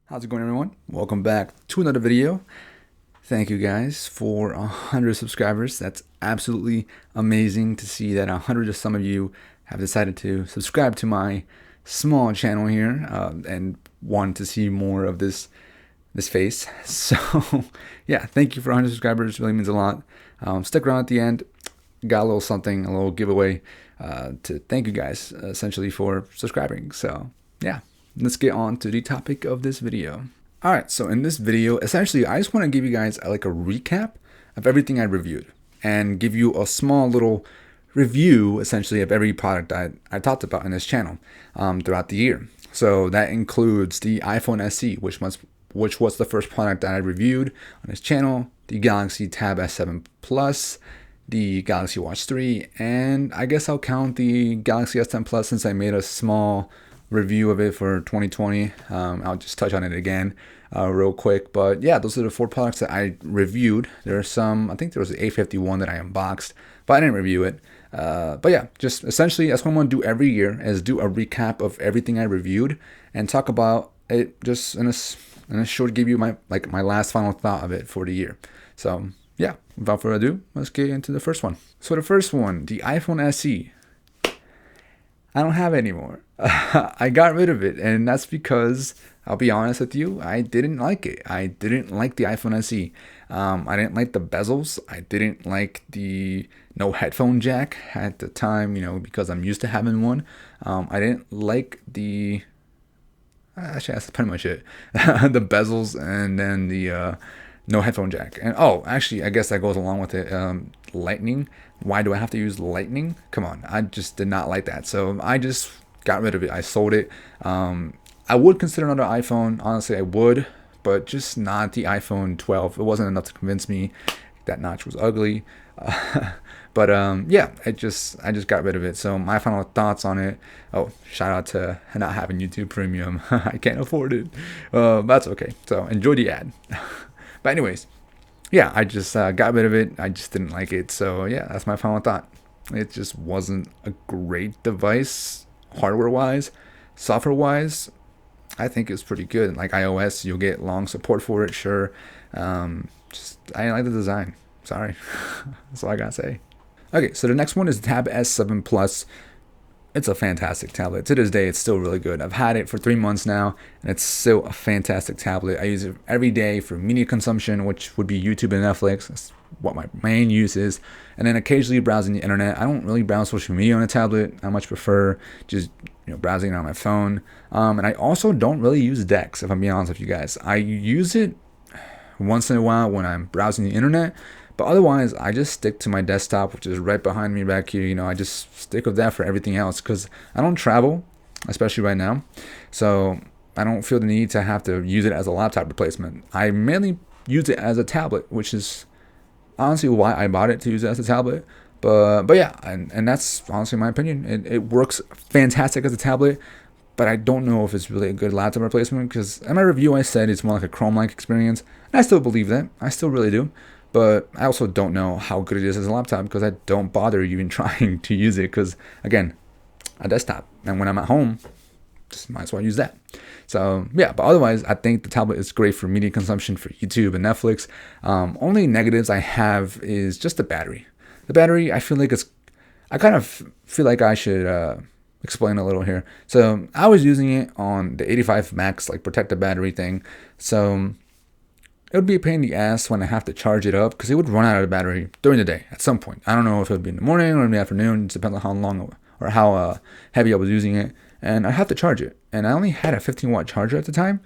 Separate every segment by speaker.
Speaker 1: How's it going, everyone? Welcome back to another video. Thank you guys for 100 subscribers. That's absolutely amazing to see that 100 of some of you have decided to subscribe to my small channel here and want to see more of this face. So yeah, thank you for 100 subscribers. It really means a lot. Stick around at the end. Got a little something, a little giveaway to thank you guys essentially for subscribing. So yeah, let's get on to the topic of this video. All right, so in this video, essentially, I just want to give you guys like a recap of everything I reviewed and give you a small little review, essentially, of every product I talked about in this channel throughout the year. So that includes the iPhone SE, which was the first product that I reviewed on this channel, the Galaxy Tab S7 Plus, the Galaxy Watch 3, and I guess I'll count the Galaxy S10 Plus since I made a small review of it for 2020. I'll just touch on it again real quick, but yeah, those are the 4 products that I reviewed. There are some, I think there was the A51 that I unboxed, but I didn't review it. But yeah, just essentially that's what I'm going to do every year, is do a recap of everything I reviewed and talk about it just in a short, give you my last final thought of it for the year. So yeah, without further ado, let's get into the first one. So the first one, the iPhone SE. I don't have it anymore. I got rid of it, and that's because, I'll be honest with you, I didn't like it. I didn't like the iPhone SE. I didn't like the bezels. I didn't like the no headphone jack at the time, because I'm used to having one. I didn't like the, actually that's pretty much it. The bezels, and then the no headphone jack. And oh, actually, I guess that goes along with it. Lightning. Why do I have to use lightning? Come on, I just did not like that. So I just got rid of it. I sold it. I would consider another iPhone. Honestly, I would, but just not the iPhone 12. It wasn't enough to convince me that notch was ugly. But yeah, I just got rid of it. So my final thoughts on it. Oh, shout out to not having YouTube Premium. I can't afford it. That's okay. So enjoy the ad. But anyways, yeah, I just got rid of it. I just didn't like it. So yeah, that's my final thought. It just wasn't a great device, hardware-wise. Software-wise, I think it's pretty good. Like iOS, you'll get long support for it, sure. Just I didn't like the design. Sorry. That's all I gotta say. Okay, so the next one is Tab S7 Plus. It's a fantastic tablet. To this day, it's still really good. I've had it for 3 months now, and it's still a fantastic tablet. I use it every day for media consumption, which would be YouTube and Netflix. That's what my main use is. And then occasionally browsing the internet. I don't really browse social media on a tablet. I much prefer just browsing on my phone. And I also don't really use Dex, if I'm being honest with you guys. I use it once in a while when I'm browsing the internet. But otherwise, I just stick to my desktop, which is right behind me back here. I just stick with that for everything else because I don't travel, especially right now. So I don't feel the need to have to use it as a laptop replacement. I mainly use it as a tablet, which is honestly why I bought it, to use it as a tablet. But yeah, and that's honestly my opinion. It works fantastic as a tablet, but I don't know if it's really a good laptop replacement because in my review I said it's more like a Chrome-like experience. And I still believe that. I still really do. But I also don't know how good it is as a laptop because I don't bother even trying to use it because, again, a desktop. And when I'm at home, just might as well use that. So, yeah, but otherwise, I think the tablet is great for media consumption for YouTube and Netflix. Only negatives I have is just the battery. The battery, I feel like I kind of feel like I should explain a little here. So, I was using it on the 85 Max, like protective battery thing. So it would be a pain in the ass when I have to charge it up because it would run out of battery during the day at some point. I don't know if it would be in the morning or in the afternoon. It depends on how long or how heavy I was using it. And I have to charge it. And I only had a 15-watt charger at the time.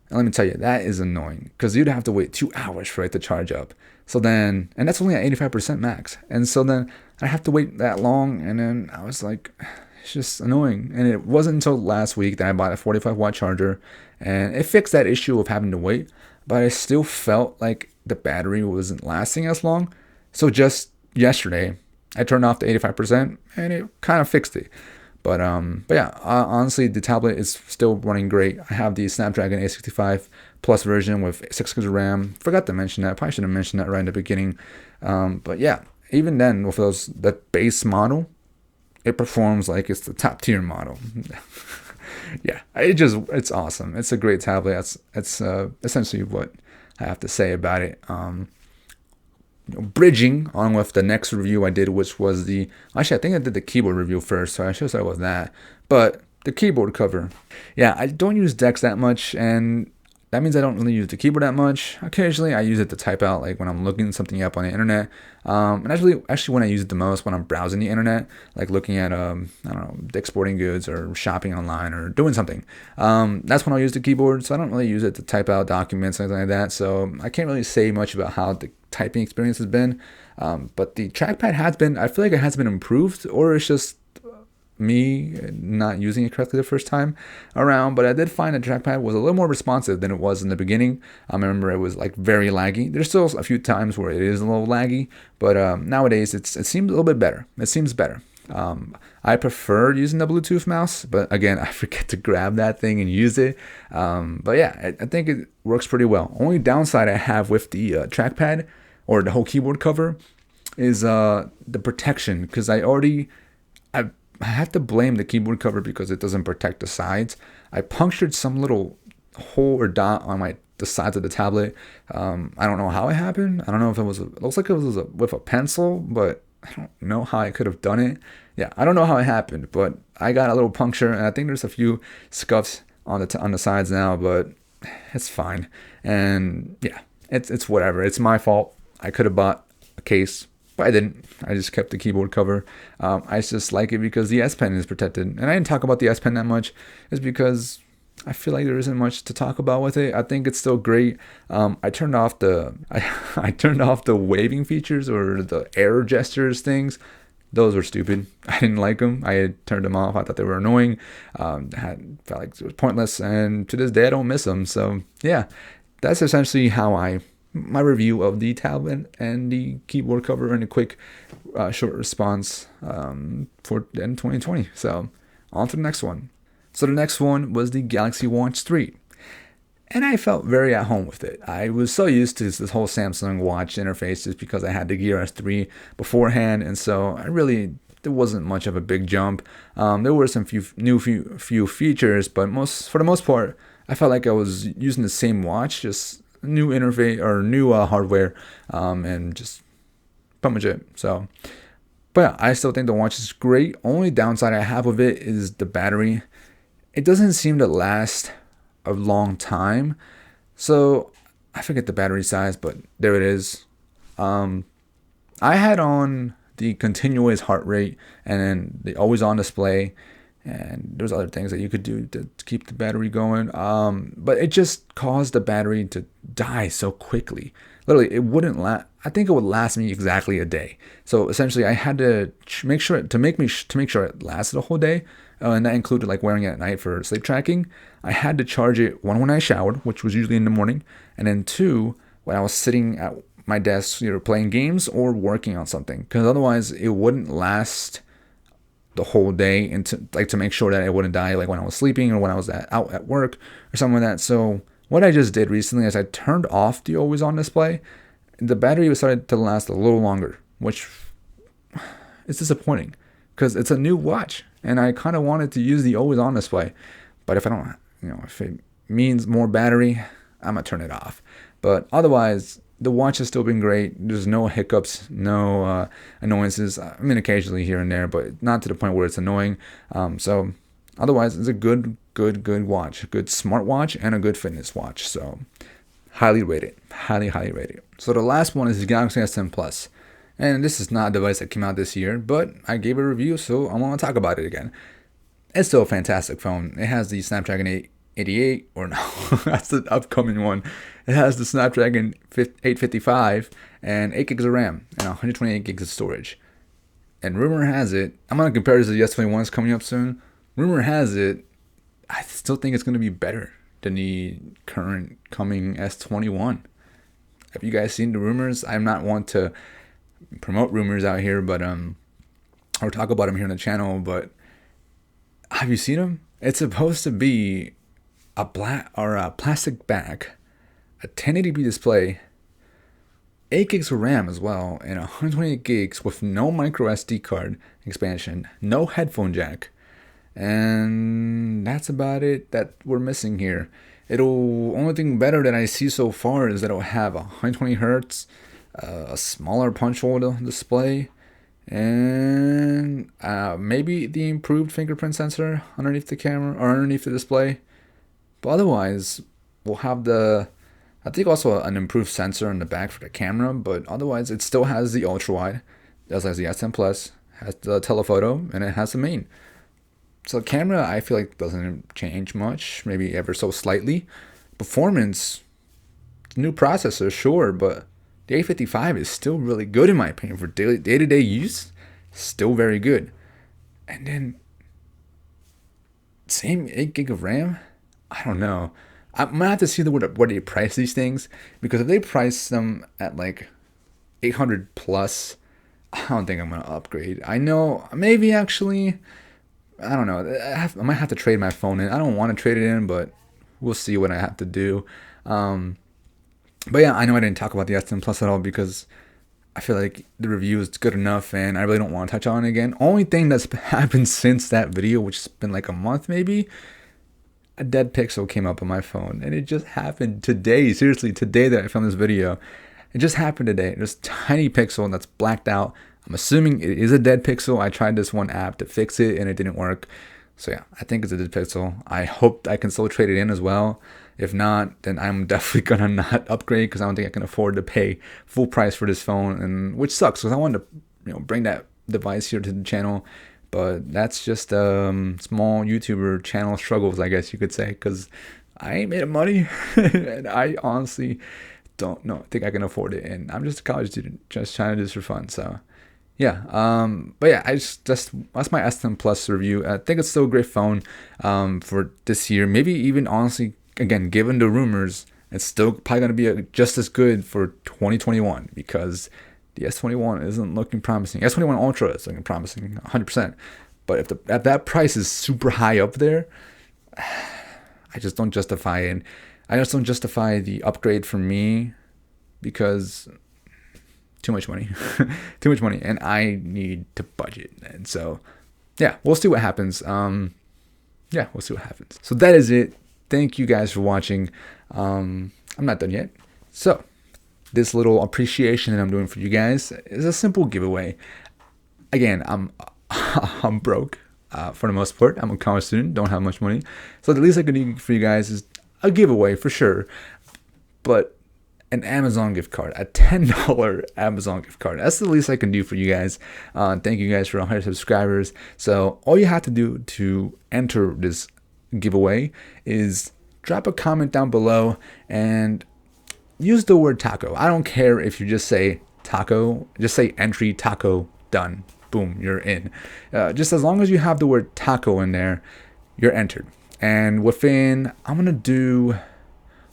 Speaker 1: And let me tell you, that is annoying because you'd have to wait 2 hours for it to charge up. So then, and that's only at 85% max. And so then I have to wait that long. And then I was like, it's just annoying. And it wasn't until last week that I bought a 45-watt charger. And it fixed that issue of having to wait. But I still felt like the battery wasn't lasting as long. So just yesterday, I turned off the 85% and it kind of fixed it. But yeah, honestly, the tablet is still running great. I have the Snapdragon 865 Plus version with 6 GB RAM. Forgot to mention that. Probably should have mentioned that right in the beginning. But yeah, even then, with the base model, it performs like it's the top tier model. Yeah, it's awesome. It's a great tablet. That's essentially what I have to say about it. Bridging on with the next review I did, which was I think I did the keyboard review first, so I should start with that. But the keyboard cover, yeah, I don't use DeX that much, and that means I don't really use the keyboard that much. Occasionally, I use it to type out, like when I'm looking something up on the internet. And actually, when I use it the most, when I'm browsing the internet, like looking at I don't know, Dick's Sporting Goods or shopping online or doing something. That's when I'll use the keyboard. So I don't really use it to type out documents or anything like that. So I can't really say much about how the typing experience has been. But the trackpad I feel like it has been improved, or it's just me not using it correctly the first time around. But I did find the trackpad was a little more responsive than it was in the beginning. I remember it was like very laggy. There's still a few times where it is a little laggy, but nowadays it seems a little bit better. It seems better. I prefer using the Bluetooth mouse, but again, I forget to grab that thing and use it. But yeah, I think it works pretty well. Only downside I have with the trackpad or the whole keyboard cover is the protection, because I have to blame the keyboard cover because it doesn't protect the sides. I punctured some little hole or dot on the sides of the tablet. I don't know how it happened. I don't know if it looks like it was with a pencil, but I don't know how I could have done it. Yeah, I don't know how it happened, but I got a little puncture, and I think there's a few scuffs on the sides now, but it's fine. And yeah, it's whatever. It's my fault. I could have bought a case, but I didn't. I just kept the keyboard cover. I just like it because the S Pen is protected. And I didn't talk about the S Pen that much. It's because I feel like there isn't much to talk about with it. I think it's still great. I turned off I turned off the waving features or the air gestures things. Those were stupid. I didn't like them. I had turned them off. I thought they were annoying. Felt like it was pointless. And to this day, I don't miss them. So yeah, that's essentially my review of the tablet and the keyboard cover, and a quick short response for in 2020. So on to the next one. So the next one was the Galaxy Watch 3. And I felt very at home with it. I was so used to this whole Samsung Watch interface just because I had the Gear S3 beforehand, and so there wasn't much of a big jump. There were some few features, but for the most part, I felt like I was using the same watch, just new interface or new hardware, and just pretty much it. So, but yeah, I still think the watch is great. Only downside I have with it is the battery. It doesn't seem to last a long time. So I forget the battery size, but there it is. I had on the continuous heart rate and then the always on display, and there's other things that you could do to keep the battery going. But it just caused the battery to die so quickly. Literally, it wouldn't last. I think it would last me exactly a day. So essentially, I had to make sure it lasted a whole day, and that included like wearing it at night for sleep tracking. I had to charge it when I showered, which was usually in the morning, and then two when I was sitting at my desk, either playing games or working on something, because otherwise it wouldn't last the whole day, and to make sure that it wouldn't die like when I was sleeping or when I was out at work or something like that. So what I just did recently is I turned off the always on display. The battery started to last a little longer, which is disappointing because it's a new watch and I kind of wanted to use the always on display. But if I don't, if it means more battery, I'm gonna turn it off. But otherwise, the watch has still been great. There's no hiccups, no annoyances. I mean, occasionally here and there, but not to the point where it's annoying. So otherwise, it's a good watch, a good smart watch, and a good fitness watch. So highly rated, highly rated. So the last one is the Galaxy S10 Plus. And this is not a device that came out this year, but I gave it a review, so I want to talk about it again. It's still a fantastic phone. It has the Snapdragon 888, or no, that's the upcoming one. It has the Snapdragon 855 and 8 gigs of RAM and 128 gigs of storage. And rumor has it, I'm going to compare this to the S21 that's coming up soon. Rumor has it, I still think it's going to be better than the current coming S21. Have you guys seen the rumors? I'm not one to promote rumors out here, but or talk about them here on the channel, but have you seen them? It's supposed to be a plastic back, a 1080p display, 8 gigs of RAM as well, and 128 gigs with no micro SD card expansion, no headphone jack, and that's about it that we're missing here. It'll only thing better that I see so far is that it'll have 120 hertz, a smaller punch hole display, and maybe the improved fingerprint sensor underneath the camera or underneath the display. But otherwise, we'll have I think also an improved sensor in the back for the camera. But otherwise, it still has the ultra wide, it has the S10 Plus, has the telephoto, and it has the main. So the camera, I feel like doesn't change much, maybe ever so slightly. Performance, new processor, sure, but the A55 is still really good in my opinion for day-to-day use. Still very good. And then same 8 gig of RAM. I don't know. I'm gonna have to see what they price these things, because if they price them at like 800 plus, I don't think I'm gonna upgrade. I know maybe actually. I don't know. I might have to trade my phone in. I don't want to trade it in, but we'll see what I have to do. But yeah, I know I didn't talk about the S10 Plus at all because I feel like the review is good enough and I really don't want to touch on it again. Only thing that's happened since that video, which has been like a month maybe, a dead pixel came up on my phone. And it just happened today. Seriously, today that I filmed this video. It just happened today. This tiny pixel that's blacked out. I'm assuming it is a dead pixel. I tried this one app to fix it and it didn't work. So yeah, I think it's a dead pixel. I hope I can still trade it in as well. If not, then I'm definitely gonna not upgrade because I don't think I can afford to pay full price for this phone, and which sucks because I wanted to bring that device here to the channel. But that's just small YouTuber channel struggles, I guess you could say, because I ain't made of money and I honestly think I can afford it, and I'm just a college student just trying to do this for fun. So yeah, but yeah, that's my S10 Plus review. I think it's still a great phone for this year. Maybe even honestly, again, given the rumors, it's still probably going to be just as good for 2021 because the S21 isn't looking promising. S21 Ultra is looking promising 100%. But if that price is super high up there, I just don't justify it. I just don't justify the upgrade for me because too much money. Too much money, and I need to budget. And so yeah, we'll see what happens. We'll see what happens. So that is it. Thank you guys for watching. I'm not done yet. So this little appreciation that I'm doing for you guys is a simple giveaway. Again, I'm broke for the most part. I'm a college student, don't have much money, so the least I can do for you guys is a giveaway for sure. But an Amazon gift card, a $10 Amazon gift card. That's the least I can do for you guys. Thank you guys for 100 subscribers. So all you have to do to enter this giveaway is drop a comment down below and use the word taco. I don't care if you just say taco, just say entry taco, done. Boom, you're in. Just as long as you have the word taco in there, you're entered. And within, I'm going to do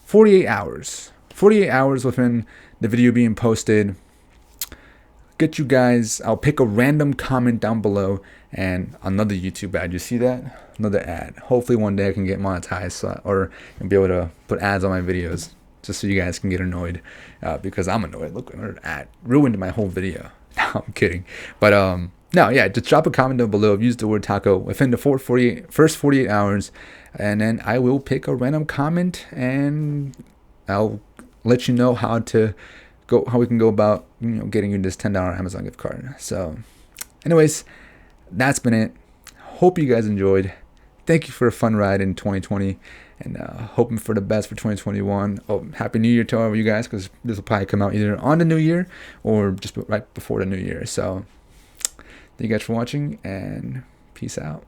Speaker 1: 48 hours. 48 hours within the video being posted, get you guys, I'll pick a random comment down below and another YouTube ad. You see that? Another ad. Hopefully one day I can get monetized or be able to put ads on my videos just so you guys can get annoyed because I'm annoyed. Look, another ad ruined my whole video. No, I'm kidding. But no, yeah, just drop a comment down below. Use the word taco within the first 48 hours, and then I will pick a random comment and I'll let you know how we can go about getting you this $10 Amazon gift card. So anyways, that's been it. Hope you guys enjoyed. Thank you for a fun ride in 2020, and hoping for the best for 2021. Oh, happy New Year to all of you guys, because this will probably come out either on the New Year or just right before the New Year. So thank you guys for watching, and peace out.